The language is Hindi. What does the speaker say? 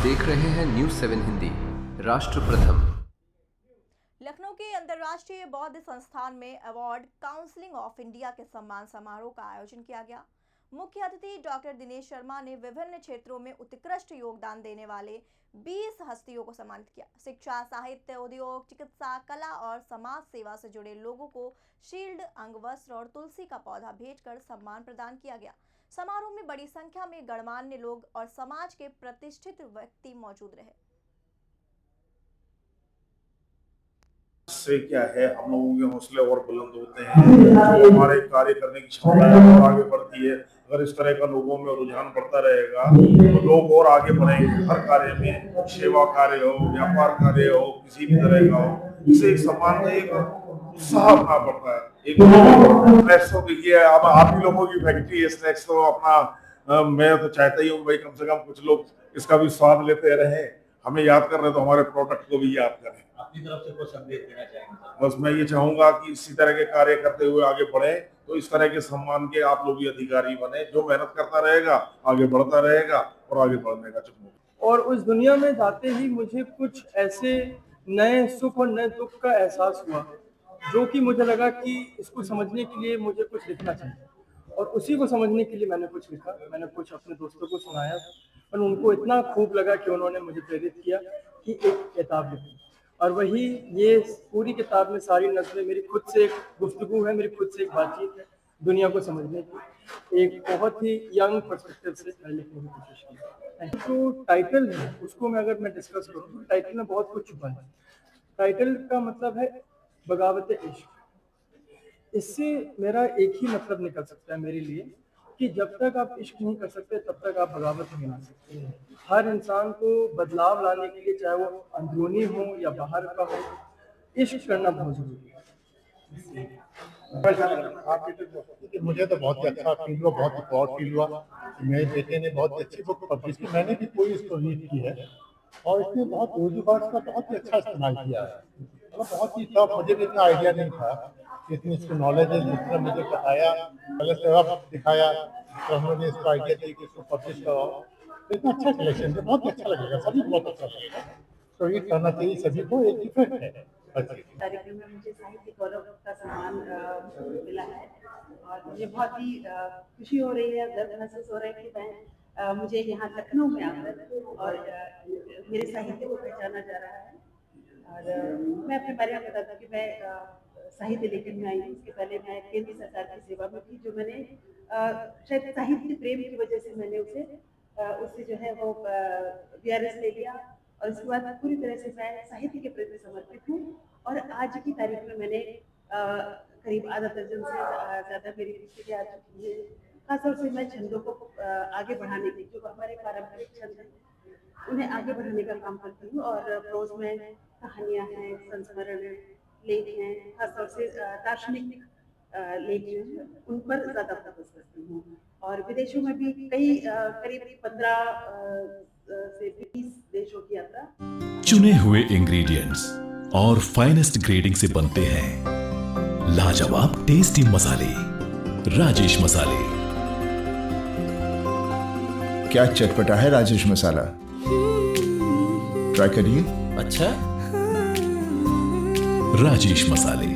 देख रहे हैं न्यूज़ 7 हिंदी। राष्ट्र प्रथम। लखनऊ के अंतर्राष्ट्रीय बौद्ध संस्थान में अवार्ड काउंसिल ऑफ इंडिया के सम्मान समारोह का आयोजन किया गया। मुख्य अतिथि डॉक्टर दिनेश शर्मा ने विभिन्न क्षेत्रों में उत्कृष्ट योगदान देने वाले 20 हस्तियों को सम्मानित किया। शिक्षा, साहित्य, उद्योग, चिकित्सा, कला और समाज सेवा से जुड़े लोगों को शील्ड, अंगवस्त्र और तुलसी का पौधा भेंटकर सम्मान प्रदान किया गया। समारोह में बड़ी संख्या में गणमान्य लोग और समाज के प्रतिष्ठित व्यक्ति मौजूद रहे। से क्या है, हम लोगों के हौसले और बुलंद होते हैं, हमारे कार्य करने की क्षमता और आगे बढ़ती है। अगर इस तरह का लोगों में रुझान बढ़ता रहेगा तो लोग और आगे बढ़ेंगे। हर कार्य में, सेवा कार्य हो, व्यापार कार्य हो, किसी भी तरह का हो, इससे एक सम्मान का एक उत्साह अपना बढ़ता है। एक स्नैक्स तो देखिए, अब आप ही लोगों की फैक्ट्री है स्नैक्स, तो अपना मैं तो चाहता ही हूँ भाई कम से कम कुछ लोग इसका भी स्वाद लेते रहे। हमें याद कर रहे तो हमारे प्रोडक्ट को भी याद करें। अपनी तरफ से कोई संदेश देना चाहेंगे? बस मैं ये चाहूंगा कि इसी तरह के कार्य करते हुए आगे बढ़े, तो इस तरह के सम्मान के आप लोग भी अधिकारी बने। जो मेहनत करता रहेगा आगे बढ़ता रहेगा और आगे बढ़ने का चुनूंगा। और उस दुनिया में जाते ही मुझे कुछ ऐसे नए सुख और नए दुख का एहसास हुआ, जो कि मुझे लगा कि इसको समझने के लिए मुझे कुछ लिखना चाहिए, और उसी को समझने के लिए मैंने कुछ लिखा। मैंने कुछ अपने दोस्तों को सुनाया और उनको इतना खूब लगा कि उन्होंने मुझे प्रेरित किया कि एक किताब लिखूं। और वही ये पूरी किताब में सारी नज़में मेरी खुद से एक गुफ्तगू है, मेरी खुद से एक बातचीत है दुनिया को समझने की। एक बहुत ही यंग पर्सपेक्टिव से मैंने लिखने की कोशिश की। जो टाइटल है उसको मैं डिस्कस करूँ तो टाइटल में बहुत कुछ छुपा है। टाइटल का मतलब है बगावत इश्क। इससे मेरा एक ही मतलब निकल सकता है मेरे लिए कि जब तक आप इश्क नहीं कर सकते तब तक आप बगावत नहीं बना सकते। हर इंसान को बदलाव लाने के लिए, चाहे वो अंदरूनी हो या बाहर का हो, इश्क करना बहुत जरूरी है। मुझे तो बहुत ही अच्छा फील हुआ, बहुत ही प्राउड फील हुआ। मेरे बेटे ने बहुत अच्छी बुक पब्लिश की, मैंने भी कोई इसको रीड की है और इसमें बहुत उर्दू वर्ड्स का बहुत ही अच्छा इस्तेमाल किया है। मतलब बहुत ही टफ, मुझे भी इतना आइडिया नहीं था कि इतनी इसकी नॉलेज है। जितना मुझे बताया, पहले से अब दिखाया तो मुझे इसको आइडिया दी कि इसको पब्लिश कराओ। तो इतना अच्छा कलेक्शन है, बहुत अच्छा लगेगा, सभी को बहुत अच्छा लगेगा। तो ये करना चाहिए सभी को, एक डिफरेंट है। कार्यक्रम में मुझे साहित्य गौरव का सम्मान मिला है और मुझे बहुत ही खुशी हो रही है, गर्व महसूस हो रहा है कि मैं मुझे यहाँ लखनऊ में आकर और मेरे साहित्य को पहचाना जा रहा है। और मैं अपने बारे में बताता हूँ कि मैं साहित्य लेखन में आई हूँ। इसके पहले मैं केंद्र सरकार की सेवा में थी, जो मैंने शायद साहित्य प्रेम की वजह से मैंने उससे जो है वो BRS ले लिया और उसके बाद पूरी तरह से मैं साहित्य के प्रति समर्पित हूँ। और आज की तारीख में मैंने करीब आधा दर्जन से ज़्यादा मेरी पुस्तकें आ चुकी हैं। खासतौर से मैं छंदों को आगे बढ़ाने की, जो हमारे पारंपरिक छंद हैं उन्हें आगे बढ़ाने का काम करती हूँ। और प्रोज में कहानियाँ हैं, संस्मरण लेख हैं, खासतौर से दार्शनिक लेख जो हैं उन पर ज़्यादा फोकस करती हूँ। और विदेशों में भी कई करीब 15 से 20 देशों की यात्रा। चुने हुए इंग्रेडिएंट्स और फाइनेस्ट ग्रेडिंग से बनते हैं लाजवाब टेस्टी मसाले, राजेश मसाले। क्या चटपटा है राजेश मसाला, ट्राई करिए। अच्छा, राजेश मसाले।